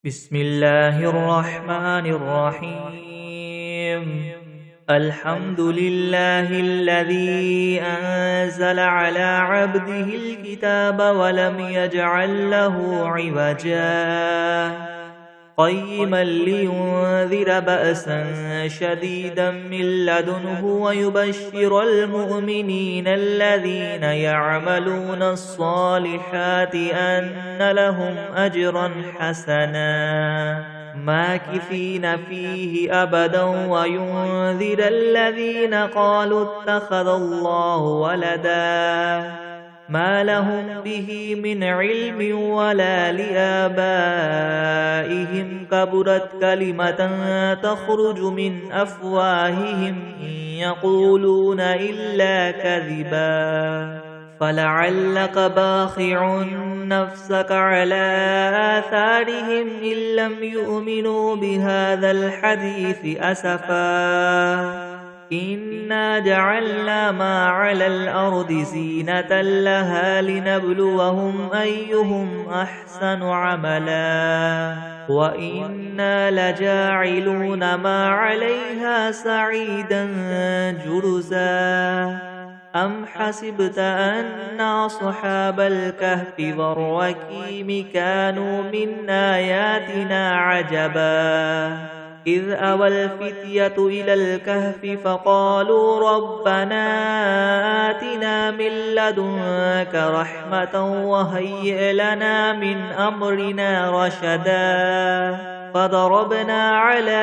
بسم الله الرحمن الرحيم. الحمد لله الذي أنزل على عبده الكتاب ولم يجعل له عوجا قيما لينذر بأسا شديدا من لدنه ويبشر المؤمنين الذين يعملون الصالحات أن لهم أجرا حسنا ماكثين فيه أبدا وينذر الذين قالوا اتخذ الله ولدا ما لهم به من علم ولا لآبائهم كبرت كلمة تخرج من أفواههم إن يقولون إلا كذبا فلعلك باخع نفسك على آثارهم إن لم يؤمنوا بهذا الحديث أسفا إنا جعلنا ما على الأرض زينة لها لنبلوهم أيهم أحسن عملا وإنا لجاعلون ما عليها سعيدا جرزا أم حسبت أن أصحاب الكهف والرقيم كانوا من آياتنا عجبا إذ أوى الفتية إلى الكهف فقالوا ربنا آتنا من لدنك رحمة وهيئ لنا من أمرنا رشدا فضربنا على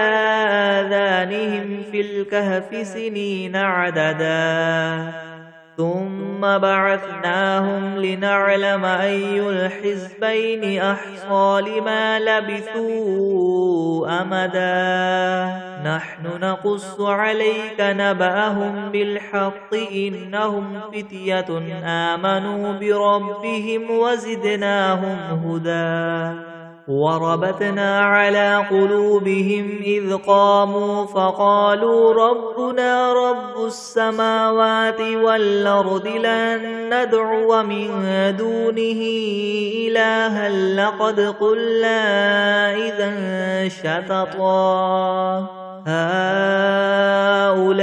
آذانهم في الكهف سنين عددا ثم بعثناهم لنعلم أي الحزبين أحصى لما لبثوا أمدا نحن نقص عليك نبأهم بالحق إنهم فتية آمنوا بربهم وزدناهم هدى وربطنا على قلوبهم إذ قاموا فقالوا ربنا رب السماوات والأرض لن ندعو من دونه إلها لقد قلنا إذا شططا هؤلاء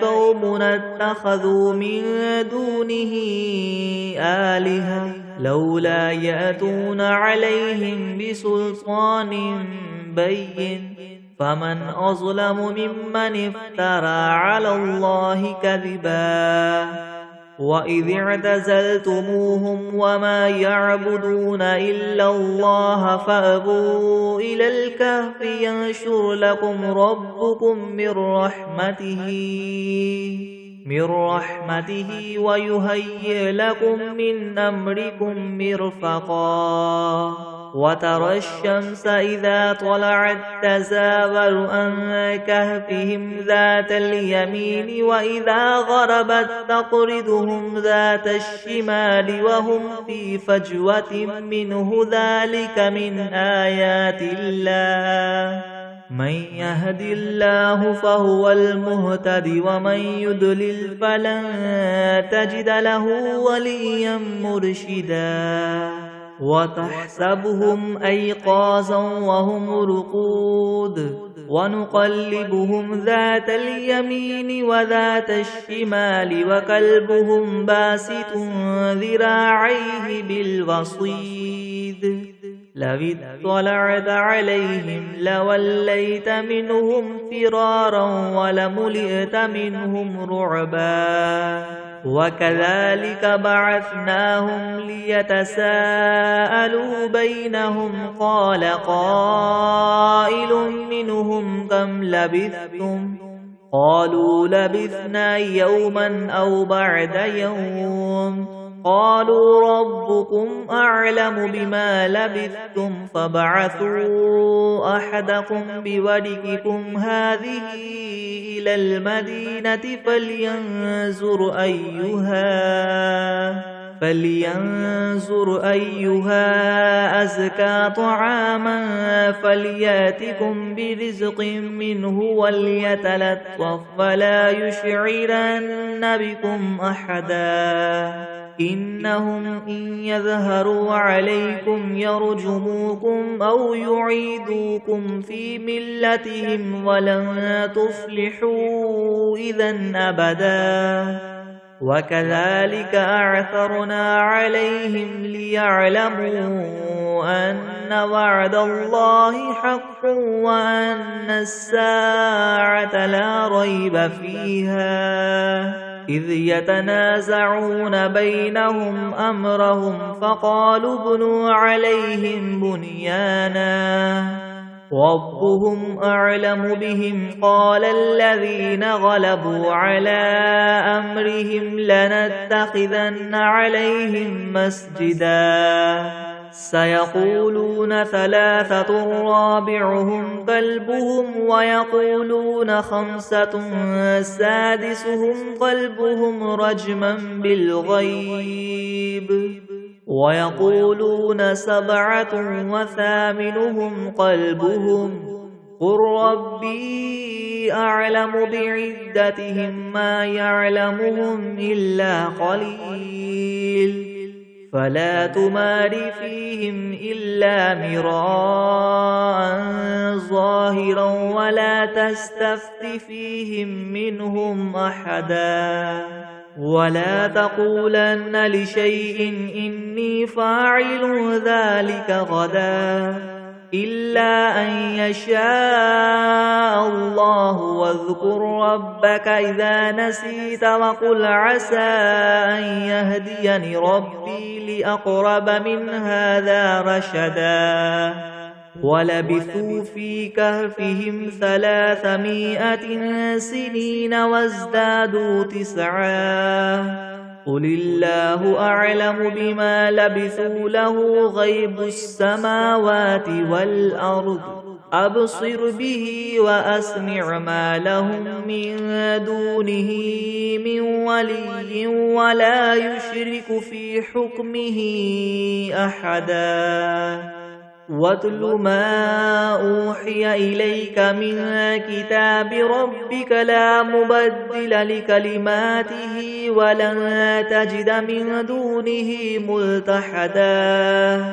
قومنا اتخذوا من دونه آلهة لولا يأتون عليهم بسلطان بين فمن أظلم ممن افترى على الله كذبا وإذ اعتزلتموهم وما يعبدون إلا الله فأبوا إلى الكهف ينشر لكم ربكم من رحمته ويهيئ لكم من أمركم مرفقا وترى الشمس إذا طلعت تزاور عن كهفهم ذات اليمين وإذا غربت تقرضهم ذات الشمال وهم في فجوة منه ذلك من آيات الله من يهد الله فهو المهتد ومن يضلل فلن تجد له وليا مرشدا وتحسبهم أيقاظا وهم رقود ونقلبهم ذات اليمين وذات الشمال وكلبهم باسط ذراعيه بالوصيد لو اطلعت عليهم لوليت منهم فرارا ولملئت منهم رعبا وكذلك بعثناهم ليتساءلوا بينهم قال قائل منهم كم لبثتم قالوا لبثنا يوما أو بعد يوم قالوا ربكم أعلم بما لبثتم فابعثوا أحدكم بورقكم هذه إلى المدينة فلينظر أيها أزكى طعاما فلياتكم برزق منه وليتلطف ولا يشعرن بكم أحدا إنهم إن يظهروا عليكم يرجموكم أو يعيدوكم في ملتهم ولن تفلحوا إذا أبدا وكذلك أعثرنا عليهم ليعلموا أن وعد الله حق وأن الساعة لا ريب فيها إذ يتنازعون بينهم أمرهم فقالوا ابنوا عليهم بنيانا ربهم أعلم بهم قال الذين غلبوا على أمرهم لنتخذن عليهم مسجدا سيقولون ثلاثة رابعهم كلبهم ويقولون خمسة سادسهم كلبهم رجما بالغيب ويقولون سبعة وثامنهم كلبهم قل ربي أعلم بعدتهم ما يعلمهم إلا قليل فلا تمار فيهم إلا مراء ظاهرا ولا تستفت فيهم منهم أحدا ولا تقولن لشيء إني فاعل ذلك غدا إلا أن يشاء الله واذكر ربك إذا نسيت وقل عسى أن يهديني ربي لأقرب من هذا رشدا ولبثوا في كهفهم 300 سنين وازدادوا 9 قل الله أعلم بما لبثوا له غيب السماوات والأرض أبصر به وأسمع ما لهم من دونه من ولي ولا يشرك في حكمه أحدا واتل ما أوحي إليك من كتاب ربك لا مبدل لكلماته ولن تجد من دونه ملتحدا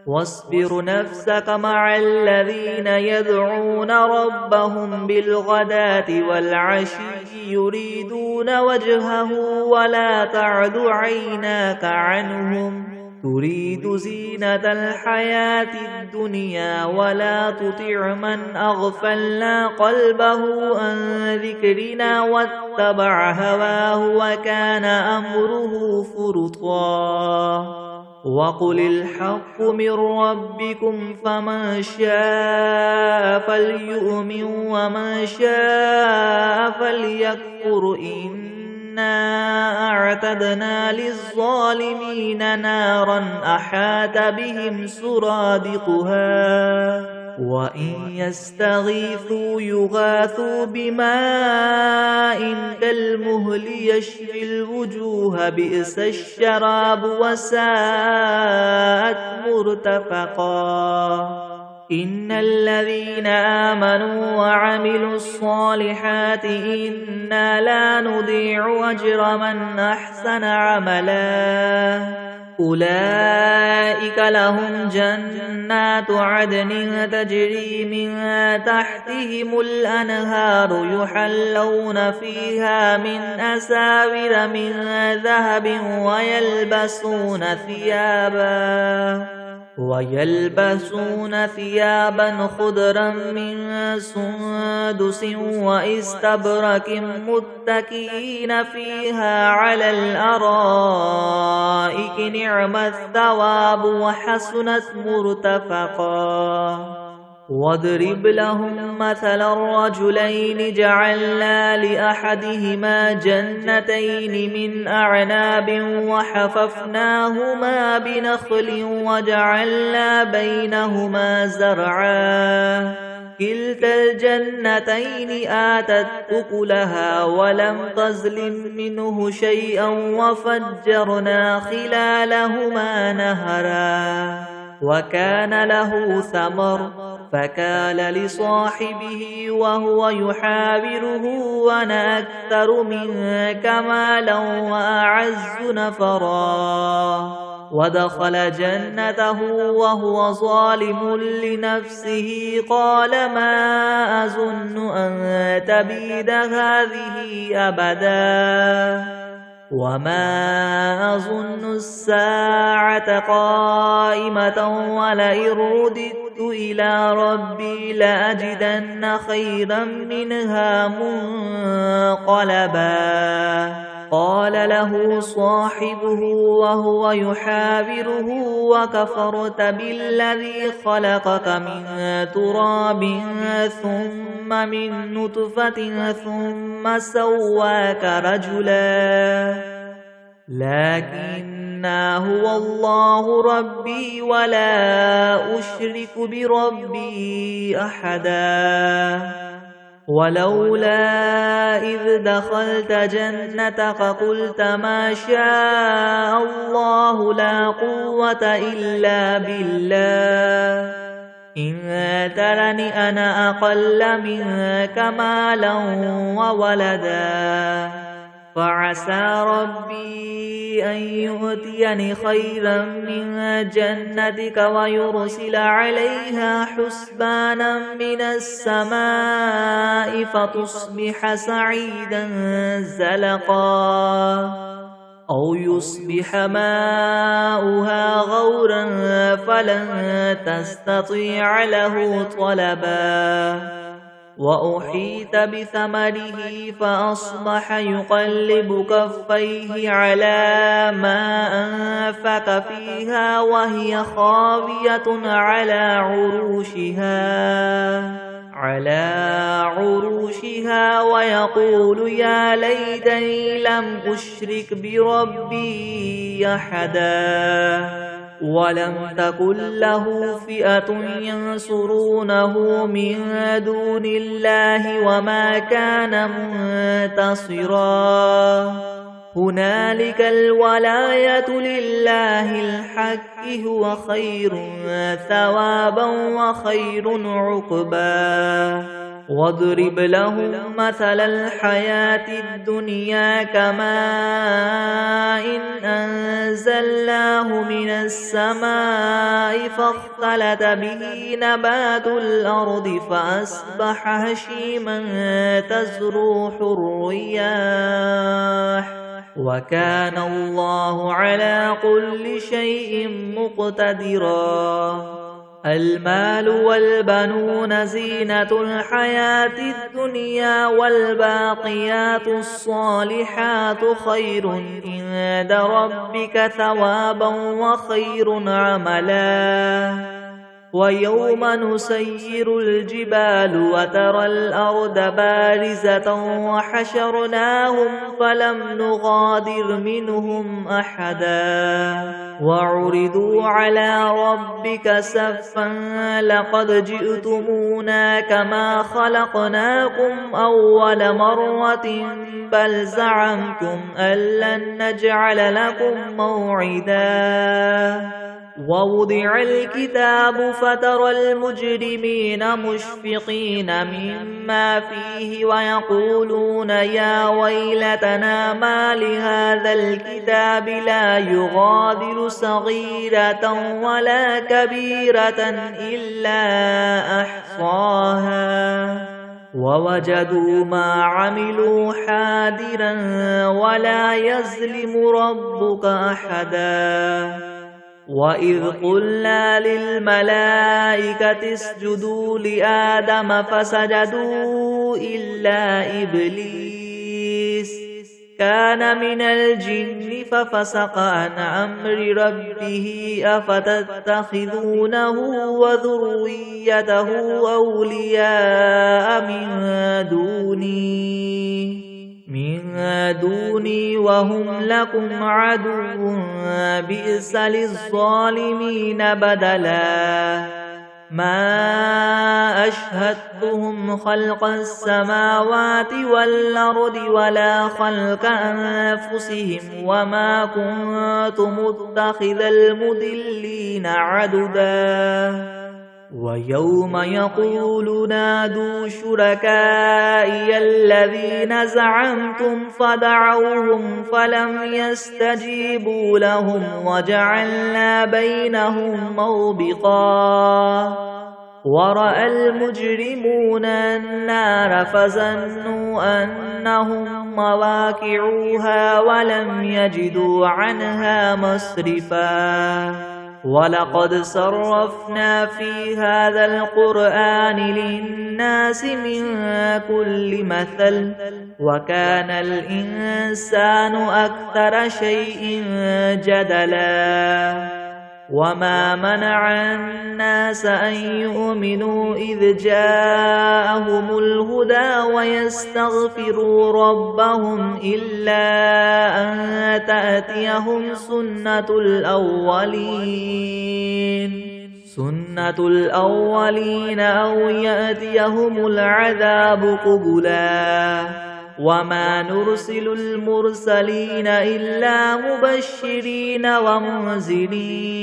واصبر نفسك مع الذين يدعون ربهم بالغداة والعشي يريدون وجهه ولا تعد عيناك عنهم تريد زينة الحياة الدنيا ولا تطع من أغفلنا قلبه عن ذكرنا واتبع هواه وكان أمره فرطا وقل الحق من ربكم فمن شاء فليؤمن ومن شاء فليكفر إنا أعتدنا للظالمين نارا أحاط بهم سرادقها وإن يستغيثوا يغاثوا بماء كالمهل يشوي الوجوه بئس الشراب وساءت مرتفقا إن الذين آمنوا وعملوا الصالحات إنا لا نضيع أجر من أحسن عملا أولئك لهم جنات عدن تجري من تحتهم الأنهار يحلون فيها من أساور من ذهب ويلبسون ثيابا خضرا من سندس واستبرق متكئين فيها على الأرائك نعم الثواب وحسنت مرتفقا واضرب لهم مثلا الرجلين جعلنا لأحدهما جنتين من أعناب وحففناهما بنخل وجعلنا بينهما زرعا كلتا الجنتين آتت أكلها ولم تظلم منه شيئا وفجرنا خلالهما نهرا وكان له ثمر فقال لصاحبه وهو يحاوره وأنا أكثر منك مالا وأعز نفرا ودخل جنته وهو ظالم لنفسه قال ما أظن أن تبيد هذه أبدا وما أظن الساعة قائمة ولئن رددت إلى ربي لأجدن خيرا منها منقلبا قال له صاحبه وهو يحاوره وكفرت بالذي خلقك من تراب ثم من نطفة ثم سواك رجلا لكن هو الله ربي ولا أشرك بربي أحدا ولولا إذ دخلت جنتك قلت ما شاء الله لا قوة إلا بالله إن ترني أنا أقل منك مالا وولدا فعسى ربي أن يؤتيني خيرا من جنتك ويرسل عليها حسبانا من السماء فتصبح سعيدا زلقا أو يصبح ماؤها غورا فلن تستطيع له طلبا وأحيط بثمره فأصبح يقلب كفيه على ما أنفق فيها وهي خاوية على عروشها ويقول يا ليتني لم أشرك بربي أحدا ولم تكن له فئة ينصرونه من دون الله وما كان منتصرا هنالك الولاية لله الحق هو خير ثوابا وخير عقبا واضرب لهم مثل الحياة الدنيا كماء إن أنزلناه من السماء فاختلط به نبات الأرض فأصبح هشيما تذروه الرياح وكان الله على كل شيء مقتدرا المال والبنون زينة الحياة الدنيا والباقيات الصالحات خير عند ربك ثوابا وخير عملا ويوم نسير الجبال وترى الأرض بارزة وحشرناهم فلم نغادر منهم أحدا وعرضوا على ربك صفا لقد جئتمونا كما خلقناكم أول مرة بل زعمتم أن لن نجعل لكم موعدا ووضع الكتاب فترى المجرمين مشفقين مما فيه ويقولون يا ويلتنا ما لهذا الكتاب لا يغادر صغيرة ولا كبيرة إلا أحصاها ووجدوا ما عملوا حاضرا ولا يظلم ربك أحدا وإذ قلنا للملائكة اسجدوا لآدم فسجدوا إلا إبليس كان من الجن ففسق عن أمر ربه أفتتخذونه وذريته أولياء من دوني وهم لكم عدو بئس للظالمين بدلا ما أشهدتهم خلق السماوات والأرض ولا خلق أنفسهم وما كنت متخذ المضلين عضدا ويوم يقول نادوا شركائي الذين زعمتم فدعوهم فلم يستجيبوا لهم وجعلنا بينهم موبقا ورأى المجرمون النار فظنوا أنهم مواقعوها ولم يجدوا عنها مصرفا ولقد صرفنا في هذا القرآن للناس من كل مثل وكان الإنسان أكثر شيء جدلا وما منع الناس أن يؤمنوا إذ جاءهم الهدى ويستغفروا ربهم إلا أن تأتيهم سنة الأولين أو يأتيهم العذاب قبلا وما نرسل المرسلين إلا مبشرين ومنذرين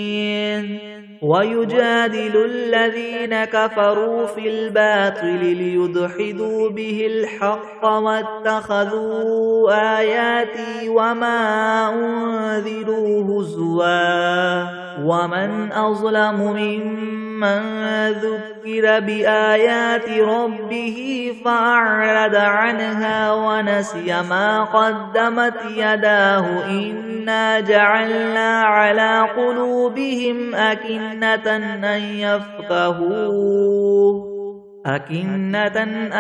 ويجادل الذين كفروا في الباطل ليدحضوا به الحق واتخذوا آياتي وما أنذروا هزوا ومن أظلم ممن ذكر بآيات ربه فأعرض عنها ونسي ما قدمت يداه إنا جعلنا على قلوبهم أكنة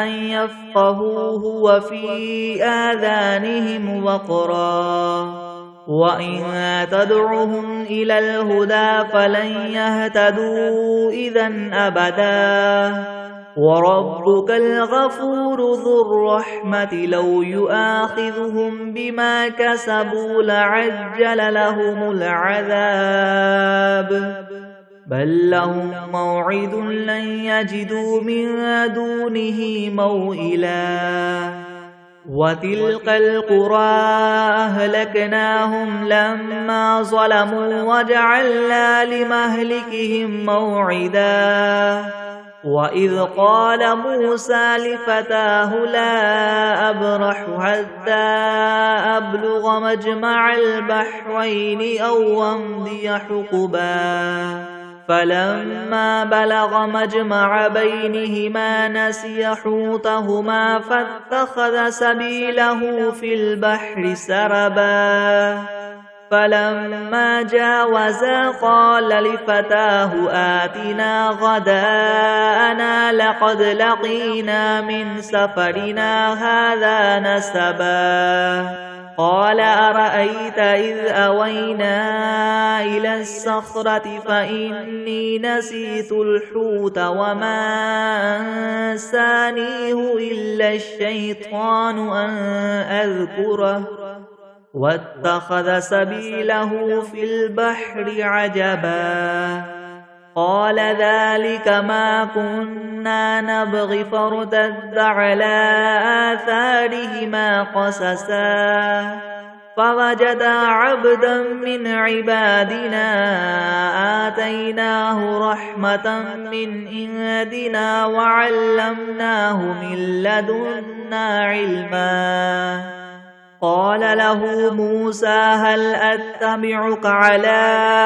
أن يفقهوه وفي آذانهم وقرا وإن تدعهم إلى الهدى فلن يهتدوا إذا أبدا وربك الغفور ذو الرحمة لو يؤاخذهم بما كسبوا لعجل لهم العذاب بل لهم موعد لن يجدوا من دونه موئلا وتلك القرى أهلكناهم لما ظلموا وجعلنا لمهلكهم موعدا وإذ قال موسى لفتاه لا أبرح حتى أبلغ مجمع البحرين أو أمضي حقبا فلما بلغ مجمع بينهما نسي حوتهما فاتخذ سبيله في البحر سربا فلما جاوزا قال لفتاه آتنا غداءنا لقد لقينا من سفرنا هذا نسبا قال أرأيت إذ أوينا إلى الصخرة فإني نسيت الحوت وما أنسانيه إلا الشيطان أن أذكره واتخذ سبيله في البحر عجبا قال ذلك ما كنا نبغي فارتد على آثارهما قصصا فوجدا عبدا من عبادنا آتيناه رحمة من عندنا وعلمناه من لدنا علما قال له موسى هل أتبعك على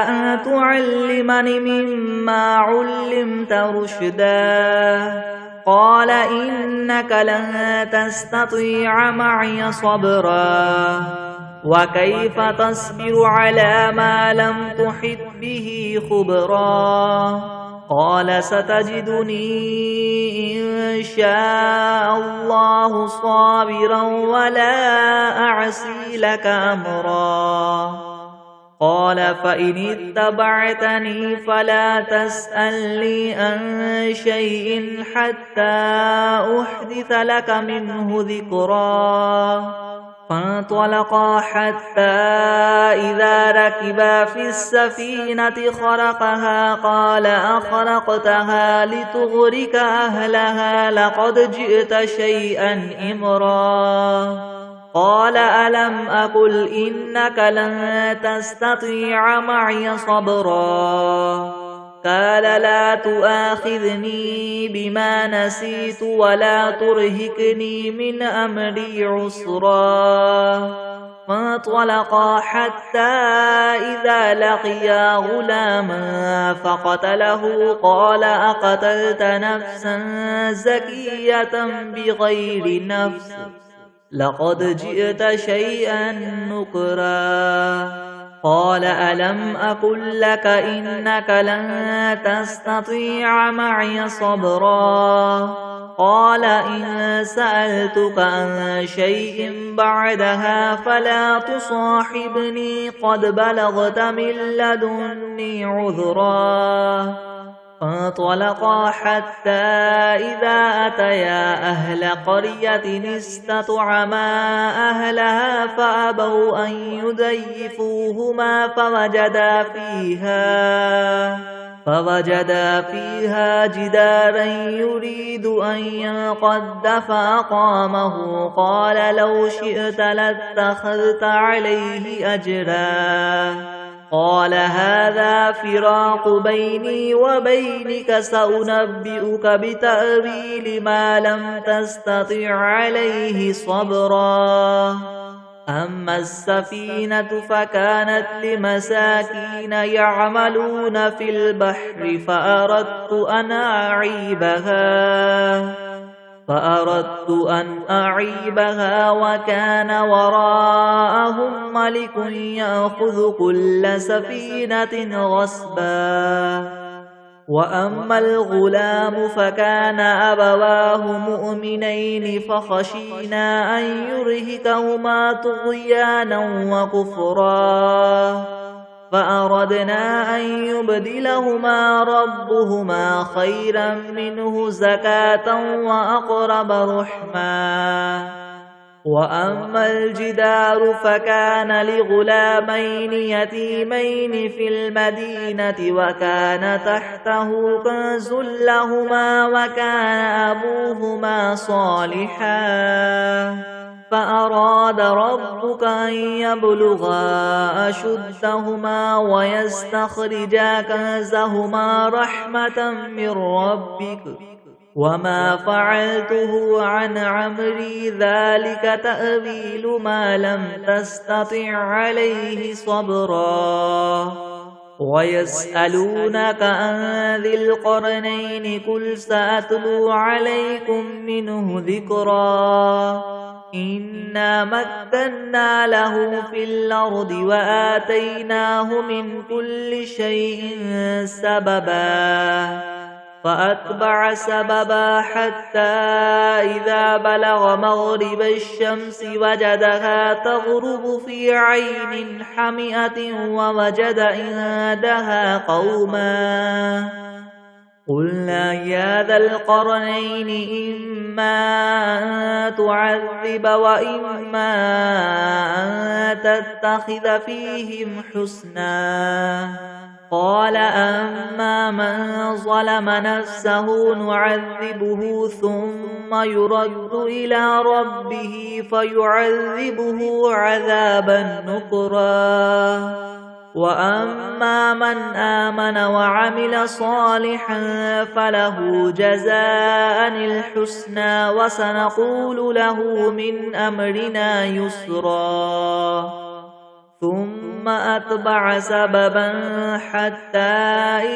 أن تعلمني مما علمت رشدا قال إنك لن تستطيع معي صبرا وكيف تصبر على ما لم تحط به خبرا قال ستجدني إن شاء الله صابرا ولا أعصي لك أمرا قال فإن اتبعتني فلا تسألني عن شيء حتى أحدث لك منه ذكرا فانطلقا حتى إذا ركبا في السفينة خرقها قال أخرقتها لتغرق أهلها لقد جئت شيئا إمرا قال ألم أقل إنك لن تستطيع معي صبرا قال لا تؤاخذني بما نسيت ولا ترهقني من أمري عسرا فانطلقا حتى إذا لقيا غلاما فقتله قال أقتلت نفسا زكية بغير نفس لقد جئت شيئا نكرا قال ألم أقل لك إنك لن تستطيع معي صبرا قال إن سألتك عن شيء بعدها فلا تصاحبني قد بلغت من لدني عذرا فانطلقا حتى إذا أتيا أهل قرية استطعما أهلها فأبوا أن يضيفوهما فوجدا فيها جدارا يريد أن ينقض فأقامه قال لو شئت لاتخذت عليه أجرا قال هذا فراق بيني وبينك سأنبئك بتأويل ما لم تستطع عليه صبرا أما السفينة فكانت لمساكين يعملون في البحر فأردت أن أعيبها وكان وراءهم ملك يأخذ كل سفينة غصبا وأما الغلام فكان أبواه مؤمنين فخشينا أن يرهقهما طغيانا وكفرا فأردنا أن يبدلهما ربهما خيرا منه زكاة وأقرب رحما وأما الجدار فكان لغلامين يتيمين في المدينة وكان تحته كنز لهما وكان أبوهما صالحا فأراد ربك أن يبلغا أشدهما ويستخرجا كنزهما رحمة من ربك وما فعلته عن عمري ذلك تأويل ما لم تستطع عليه صبرا ويسألونك عن ذي القرنين قل سأتلو عليكم منه ذكرا إنا مكنا له في الأرض وآتيناه من كل شيء سببا فأتبع سببا حتى إذا بلغ مغرب الشمس وجدها تغرب في عين حمئة ووجد عندها قوما قلنا يا ذا القرنين إما أن تعذب وإما أن تتخذ فيهم حسنا قال أما من ظلم نفسه نعذبه ثم يرد إلى ربه فيعذبه عذابا نكرا وأما من آمن وعمل صالحا فله جزاء الحسنى وسنقول له من أمرنا يسرا ثم أتبع سببا حتى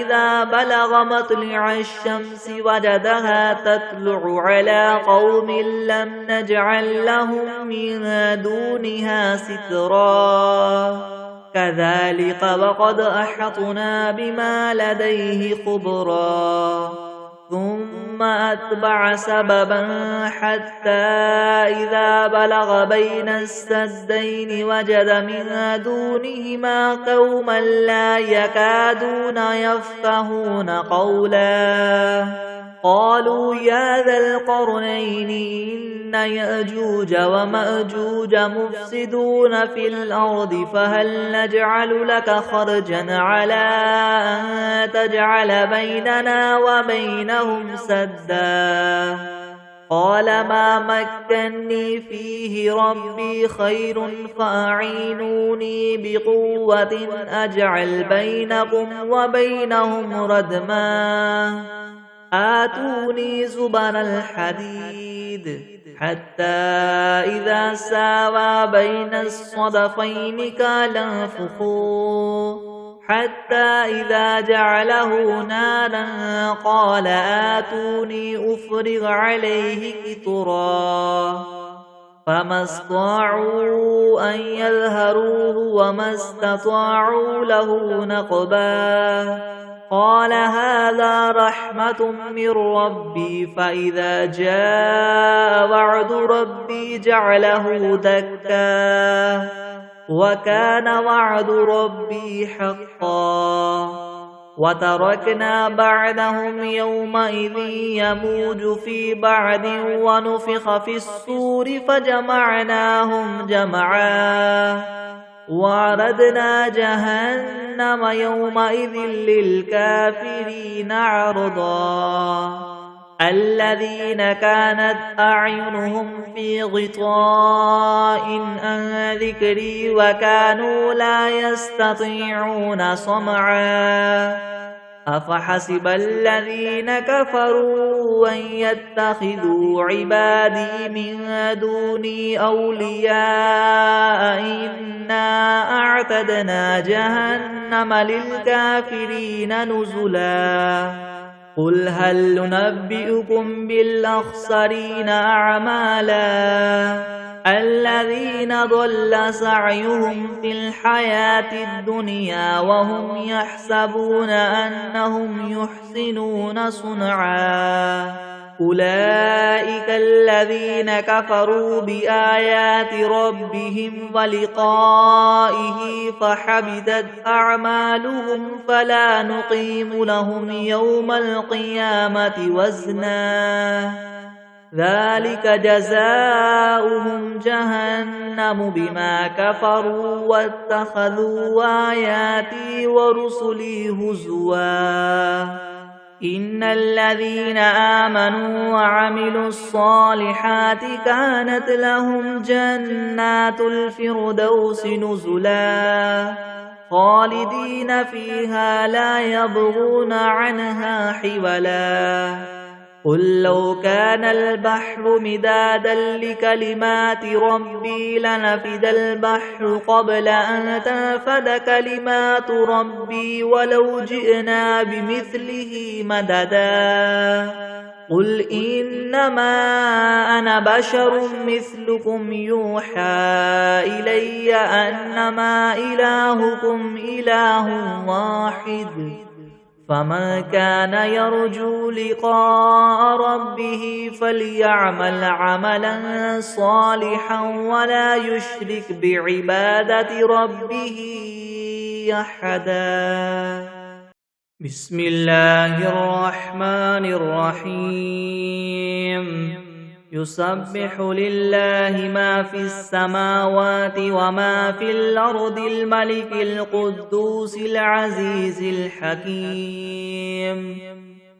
إذا بلغ مطلع الشمس وجدها تطلع على قوم لم نجعل لهم من دونها سترا كذلك وقد أحطنا بما لديه خبرا ثم أتبع سببا حتى إذا بلغ بين السدين وجد من دونهما قوما لا يكادون يفقهون قولا قالوا يا ذا القرنين إن يأجوج ومأجوج مفسدون في الأرض فهل نجعل لك خرجا على أن تجعل بيننا وبينهم سدا قال ما مكني فيه ربي خير فأعينوني بقوة أجعل بينكم وبينهم ردما آتوني زبر الحديد حتى إذا ساوى بين الصدفين قال انفخوا حتى إذا جعله نارا قال آتوني أفرغ عليه قطرا فما استطاعوا أن يظهروه وما استطاعوا له نقبا قال هذا رحمة من ربي فإذا جاء وعد ربي جعله دكا وكان وعد ربي حقا وتركنا بعدهم يومئذ يموج في بعد ونفخ في الصور فجمعناهم جمعا وعرضنا جهنم يومئذ للكافرين عرضا الذين كانت أعينهم في غطاء عن ذكري وكانوا لا يستطيعون صمعا أفحسب الذين كفروا أن يتخذوا عبادي من دوني أولياء إنا أعتدنا جهنم للكافرين نزلا قل هل ننبئكم بالأخسرين أعمالا الذين ضل سعيهم في الحياة الدنيا وهم يحسبون أنهم يحسنون صنعا أولئك الذين كفروا بآيات ربهم ولقائه فحبطت أعمالهم فلا نقيم لهم يوم القيامة وزنا ذلك جزاؤهم جهنم بما كفروا واتخذوا آياتي ورسلي هزوا إن الذين آمنوا وعملوا الصالحات كانت لهم جنات الفردوس نزلا خالدين فيها لا يبغون عنها حولا قل لو كان البحر مدادا لكلمات ربي لنفد البحر قبل أن تنفد كلمات ربي ولو جئنا بمثله مددا قل إنما أنا بشر مثلكم يوحى إلي أنما إلهكم إله واحد فمن كان يرجو لقاء ربه فليعمل عملا صالحا ولا يشرك بعبادة ربه أحدا بسم الله الرحمن الرحيم يسبح لله ما في السماوات وما في الأرض الملك القدوس العزيز الحكيم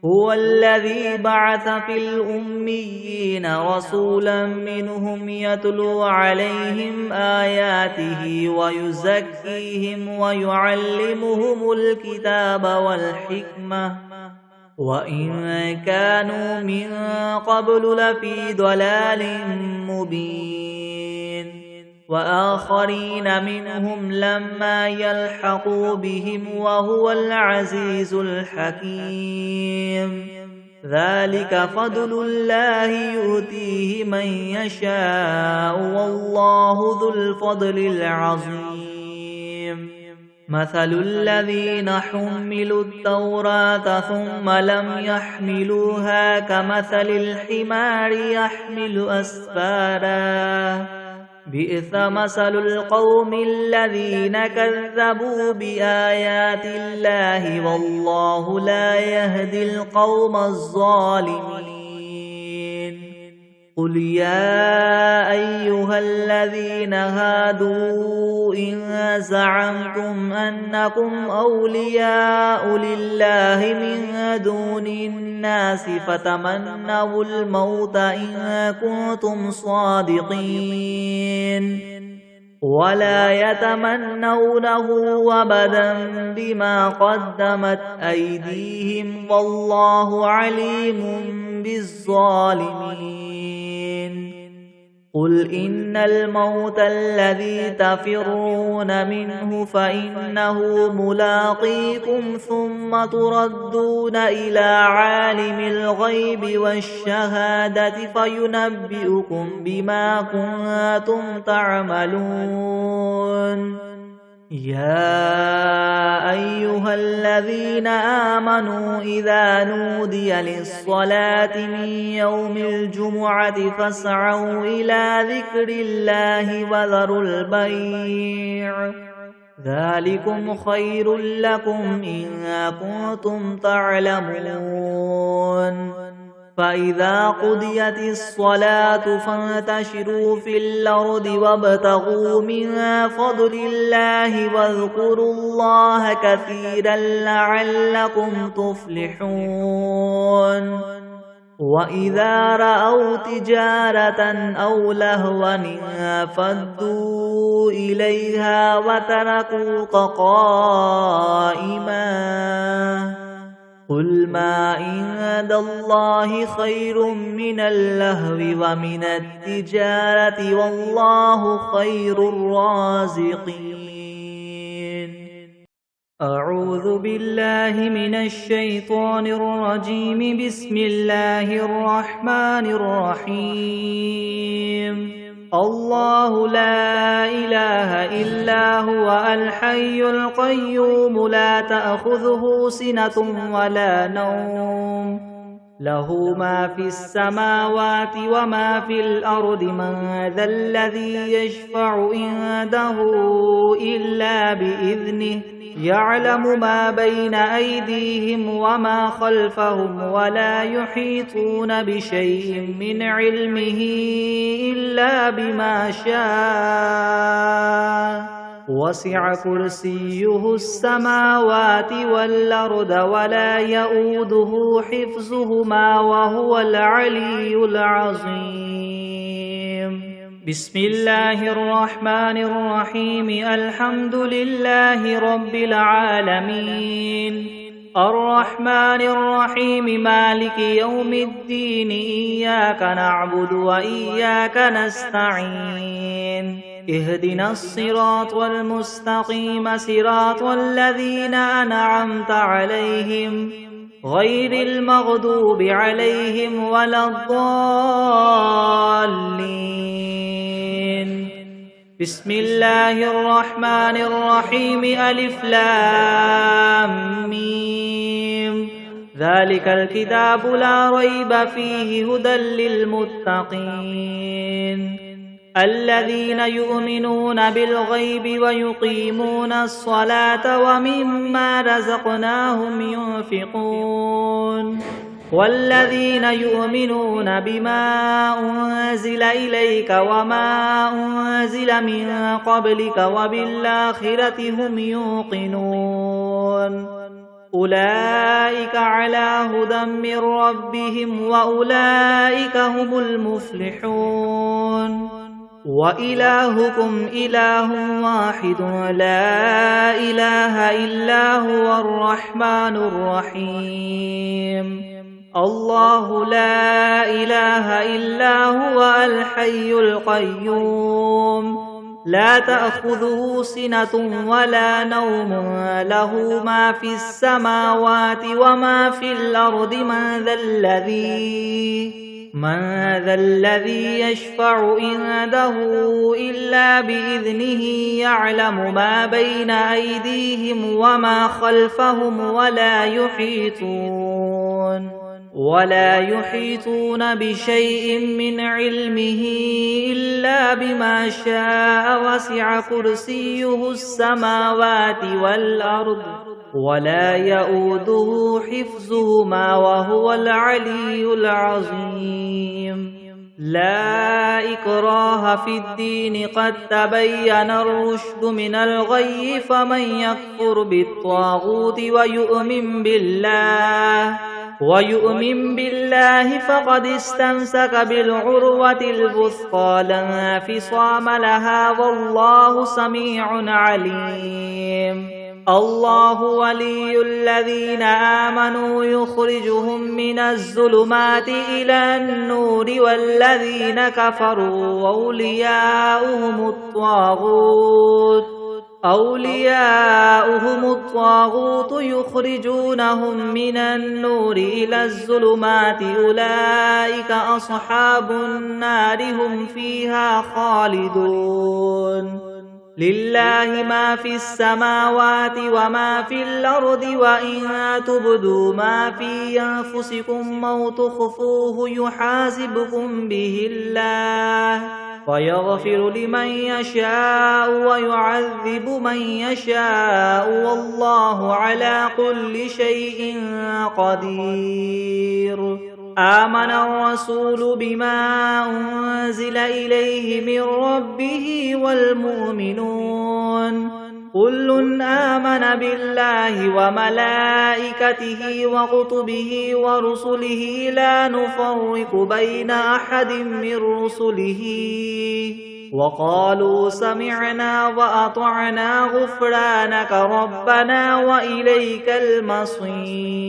هو الذي بعث في الأميين رسولا منهم يتلو عليهم آياته ويزكيهم ويعلمهم الكتاب والحكمة وإن كانوا من قبل لفي ضلال مبين وآخرين منهم لما يلحقوا بهم وهو العزيز الحكيم ذلك فضل الله يؤتيه من يشاء والله ذو الفضل العظيم مثل الذين حملوا التوراة ثم لم يحملوها كمثل الحمار يحمل أسفارا بئس مثل القوم الذين كذبوا بآيات الله والله لا يهدي القوم الظالمين. قل يا أيها الذين هادوا إن زعمتم أنكم أولياء لله من دون الناس فتمنوا الموت إن كنتم صادقين ولا يتمنونه أبدا بما قدمت أيديهم والله عليم بالظالمين. قل إن الموت الذي تفرون منه فإنه ملاقيكم ثم تردون إلى عالم الغيب والشهادة فينبئكم بما كنتم تعملون. يا أيها الذين آمنوا إذا نودي للصلاة من يوم الجمعة فاسعوا إلى ذكر الله وذروا البيع ذلكم خير لكم إن كنتم تعلمون. فإذا قضيت الصلاة فانتشروا في الأرض وابتغوا من فضل الله واذكروا الله كثيرا لعلكم تفلحون. وإذا رأوا تجارة أو لهوا انفضوا إليها وتركوك قائما قل ما عند الله خير من اللهو ومن التجارة والله خير الرازقين. أعوذ بالله من الشيطان الرجيم. بسم الله الرحمن الرحيم. الله لا إله إلا هو الحي القيوم لا تأخذه سنة ولا نوم له ما في السماوات وما في الأرض من ذا الذي يشفع عنده إلا بإذنه يعلم ما بين أيديهم وما خلفهم ولا يحيطون بشيء من علمه إلا بما شاء وسع كرسيه السماوات والأرض ولا يؤوده حفظهما وهو العلي العظيم. بسم الله الرحمن الرحيم. الحمد لله رب العالمين الرحمن الرحيم مالك يوم الدين إياك نعبد وإياك نستعين اهدنا الصراط المستقيم صراط الذين أنعمت عليهم غير المغضوب عليهم ولا الضالين. بسم الله الرحمن الرحيم. ألف لام ميم ذلك الكتاب لا ريب فيه هدى للمتقين الذين يؤمنون بالغيب ويقيمون الصلاة ومما رزقناهم ينفقون والذين يؤمنون بما أنزل إليك وما أنزل من قبلك وبالآخرة هم يوقنون أولئك على هدى من ربهم وأولئك هم المفلحون. وإلهكم إله واحد لا إله إلا هو الرحمن الرحيم. الله لا إله إلا هو الحي القيوم لا تأخذه سنة ولا نوم له ما في السماوات وما في الأرض من ذا الذي يشفع عنده إلا بإذنه يعلم ما بين أيديهم وما خلفهم ولا يحيطون بشيء من علمه إلا بما شاء وسع كرسيه السماوات والأرض ولا يؤوده حفظهما وهو العلي العظيم لا إكراه في الدين قد تبين الرشد من الغي فمن يكفر بالطاغوت ويؤمن بالله فقد استمسك بالعروة الوثقى لا انفصام لها والله سميع عليم الله ولي الذين آمنوا يخرجهم من الظلمات إلى النور والذين كفروا أولياؤهم الطاغوت يخرجونهم من النور إلى الظلمات أولئك أصحاب النار هم فيها خالدون لله ما في السماوات وما في الأرض وإن تبدوا ما في أنفسكم أو تخفوه يحاسبكم به الله ويغفر لمن يشاء ويعذب من يشاء والله على كل شيء قدير آمن الرسول بما أنزل إليه من ربه والمؤمنون كل آمن بالله وملائكته وكتبه ورسله لا نفرق بين أحد من رسله وقالوا سمعنا وأطعنا غفرانك ربنا وإليك المصير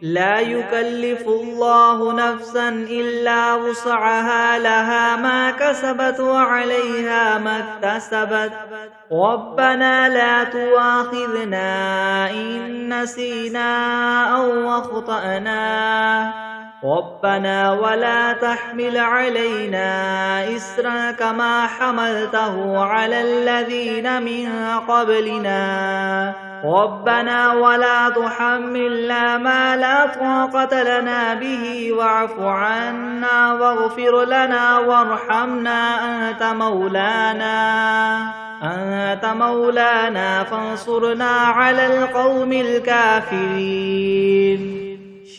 لا يكلف الله نفسا إلا وسعها لها ما كسبت وعليها ما اكتسبت ربنا لا تؤاخذنا إن نسينا أو أخطأنا ربنا ولا تحمل علينا إسرا كما حملته على الذين من قبلنا ربنا ولا تحملنا ما لا طاقة لنا به واعف عنا واغفر لنا وارحمنا أنت مولانا فانصرنا على القوم الكافرين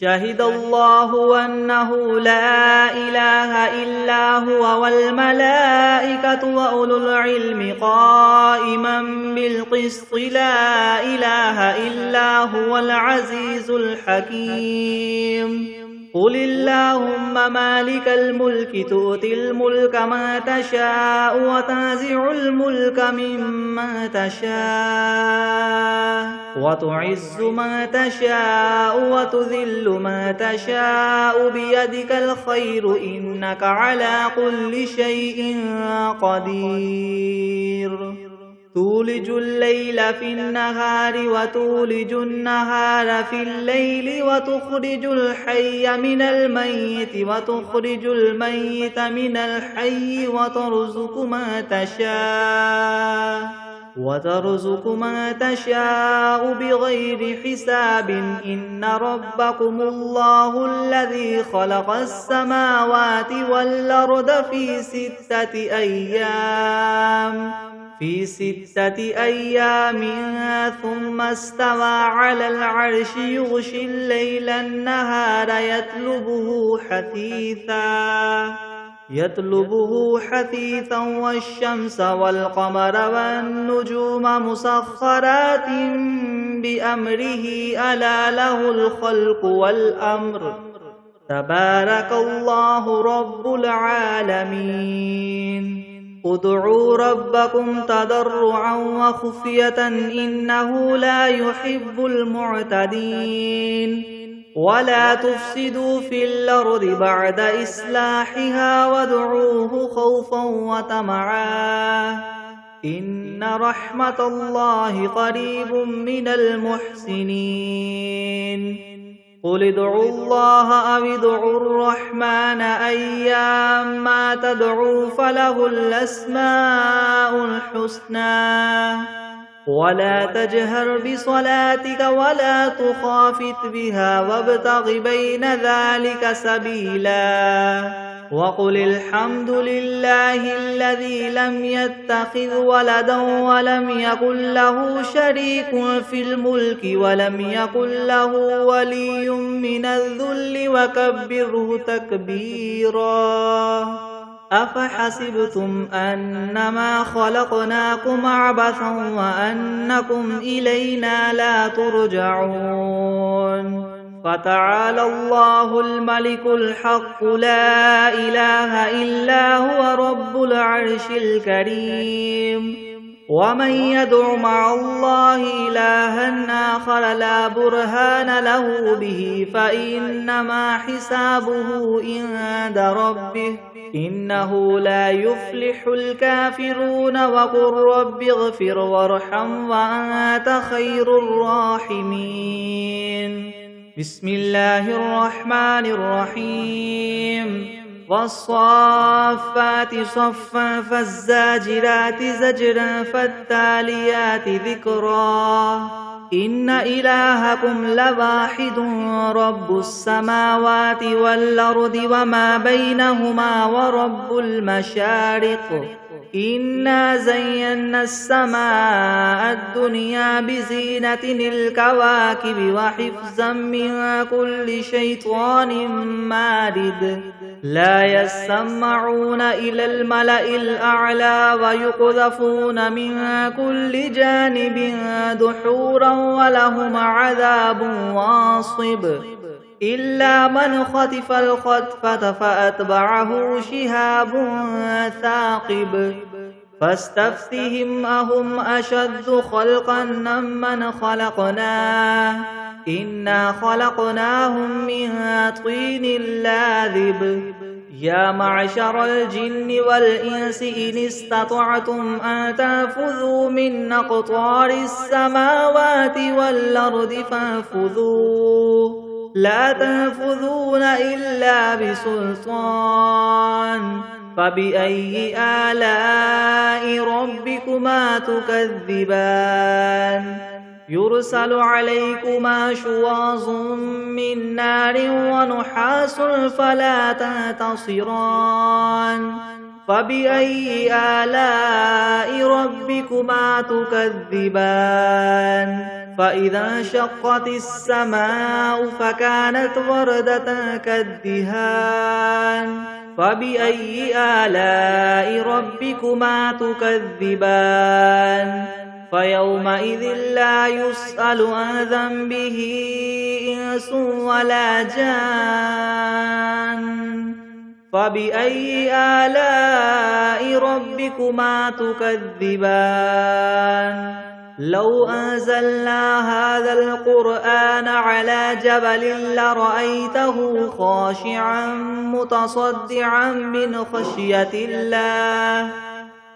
شهد الله أنه لا إله إلا هو والملائكة وأولو العلم قائما بالقسط لا إله إلا هو العزيز الحكيم قل اللهم مالك الملك تؤتي الملك ما تشاء وتنزع الملك ممن تشاء وتعز ما تشاء وتذل ما تشاء بيدك الخير إنك على كل شيء قدير تولج الليل في النهار وتولج النهار في الليل وتخرج الحي من الميت وتخرج الميت من الحي وترزق ما تشاء بغير حساب إن ربكم الله الذي خلق السماوات والأرض في 6 أيام ثم استوى على العرش يغشي الليل النهار يطلبه حثيثا والشمس والقمر والنجوم مسخرات بأمره ألا له الخلق والأمر تبارك الله رب العالمين ادعوا ربكم تضرعا وخفية إنه لا يحب المعتدين ولا تفسدوا في الأرض بعد إصلاحها وادعوه خوفا وطمعا إن رحمة الله قريب من المحسنين قل ادعوا الله أو ادعوا الرحمن أيما تدعوا فله الأسماء الحسنى ولا تجهر بصلاتك ولا تخافت بها وابتغ بين ذلك سبيلا وقل الحمد لله الذي لم يتخذ ولدا ولم يكن له شريك في الملك ولم يكن له ولي من الذل وكبره تكبيرا أفحسبتم أنما خلقناكم عبثا وأنكم إلينا لا ترجعون فتعالى الله الملك الحق لا إله إلا هو رب العرش الكريم ومن يدع مع الله إلها آخر لا برهان له به فإنما حسابه عند ربه إنه لا يفلح الكافرون وقل رب اغفر وارحم وأنت خير الراحمين بسم الله الرحمن الرحيم والصافات صفا فالزاجرات زجرا فالتاليات ذكرا إن إلهكم لواحد رب السماوات والأرض وما بينهما ورب المشارق إنا زينا السماء الدنيا بزينة الكواكب وحفظا من كل شيطان مارد لا يسمعون إلى الملأ الأعلى ويقذفون من كل جانب دحورا ولهم عذاب واصب إلا من خطف الخطفة فأتبعه شهاب ثاقب فاستفتهم أهم أشد خلقا ممن خلقنا إنا خلقناهم من طين لاذب يا معشر الجن والإنس إن استطعتم أن تنفذوا من أقطار السماوات والأرض فانفذوا لا تنفذون إلا بسلطان فبأي آلاء ربكما تكذبان يرسل عليكما شواظ من نار ونحاس فلا تنتصران فبأي آلاء ربكما تكذبان فإذا انشقت السماء فكانت وردة كالدهان فبأي آلاء ربكما تكذبان فيومئذ لا يسأل عن ذنبه إنس ولا جان فبأي آلاء ربكما تكذبان لو أنزلنا هذا القرآن على جبل لرأيته خاشعا متصدعا من خشية الله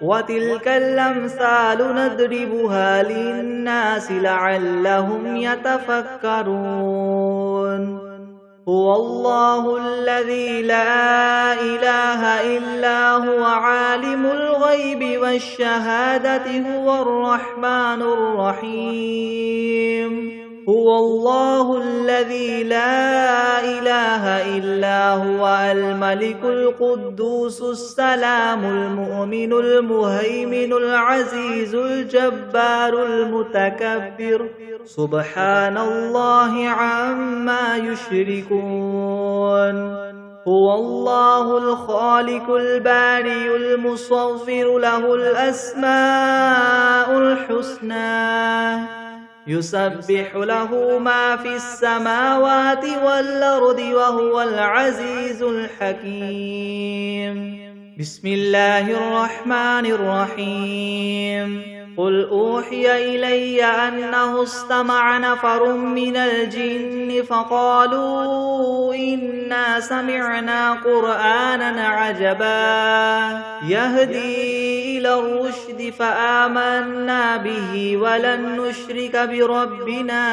وتلك الأمثال نضربها للناس لعلهم يتفكرون هو الله الذي لا إله إلا هو عالم الغيب والشهادة هو الرحمن الرحيم هو الله الذي لا إله إلا هو الملك القدوس السلام المؤمن المهيمن العزيز الجبار المتكبر سبحان الله عما يشركون هو الله الخالق البارئ المصور له الأسماء الحسنى يسبح له ما في السماوات والأرض وهو العزيز الحكيم بسم الله الرحمن الرحيم قل أوحي إلي أنه استمع نفر من الجن فقالوا إنا سمعنا قرآنا عجبا يهدي إلى الرشد فآمنا به ولن نشرك بربنا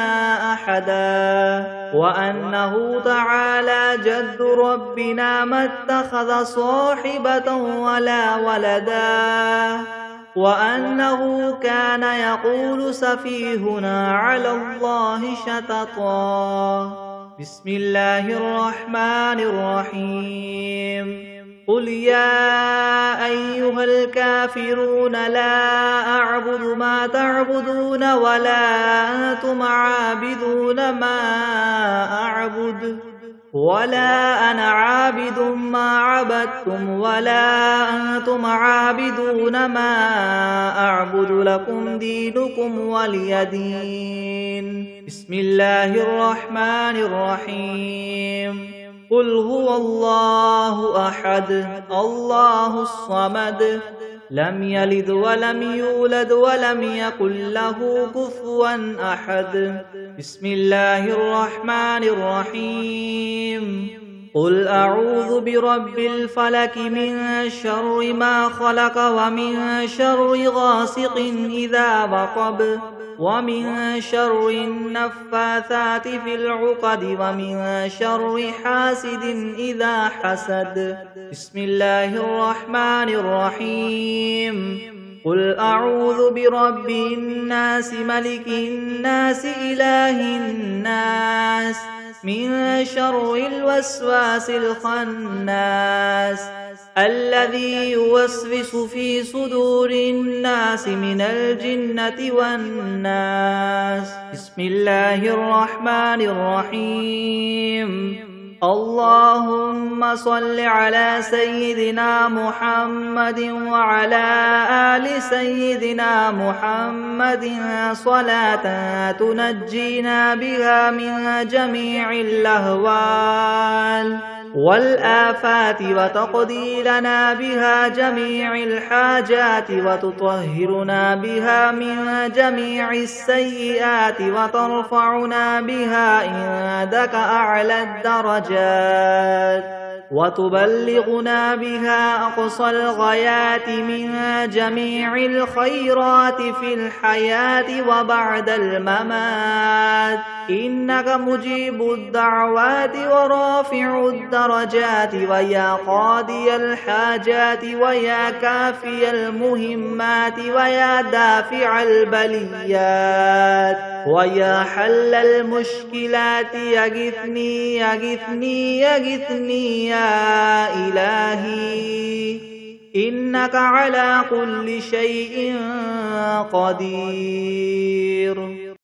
أحدا وأنه تعالى جد ربنا ما اتخذ صاحبة ولا ولدا وأنه كان يقول سفيهنا على الله شططا. بسم الله الرحمن الرحيم. قل يا أيها الكافرون لا أعبد ما تعبدون ولا أنتم عابدون ما أعبد ولا أنا عابد ما عبدتم ولا أنتم عابدون ما أعبد لكم دينكم ولي دين. بسم الله الرحمن الرحيم. قل هو الله أحد الله الصمد لم يلد ولم يولد ولم يكن له كفوا أحد. بسم الله الرحمن الرحيم. قل أعوذ برب الفلك من شر ما خلق ومن شر غاسق إذا وقب ومن شر النفاثات في العقد ومن شر حاسد إذا حسد. بسم الله الرحمن الرحيم. قل أعوذ برب الناس ملك الناس إله الناس من شر الوسواس الخناس الذي يوسوس في صدور الناس من الجنة والناس. بسم الله الرحمن الرحيم. اللهم صل على سيدنا محمد وعلى آل سيدنا محمد صلاة تنجينا بها من جميع الأهوال والآفات وتقضي لنا بها جميع الحاجات وتطهرنا بها من جميع السيئات وترفعنا بها عندك أعلى الدرجات وتبلغنا بها أقصى الغايات من جميع الخيرات في الحياة وبعد الممات. إنك مجيب الدعوات ورافع الدرجات ويا قاضي الحاجات ويا كافي المهمات ويا دافع البليات ويا حل المشكلات. يغثني يغثني يغثني يا إلهي إنك على كل شيء قدير.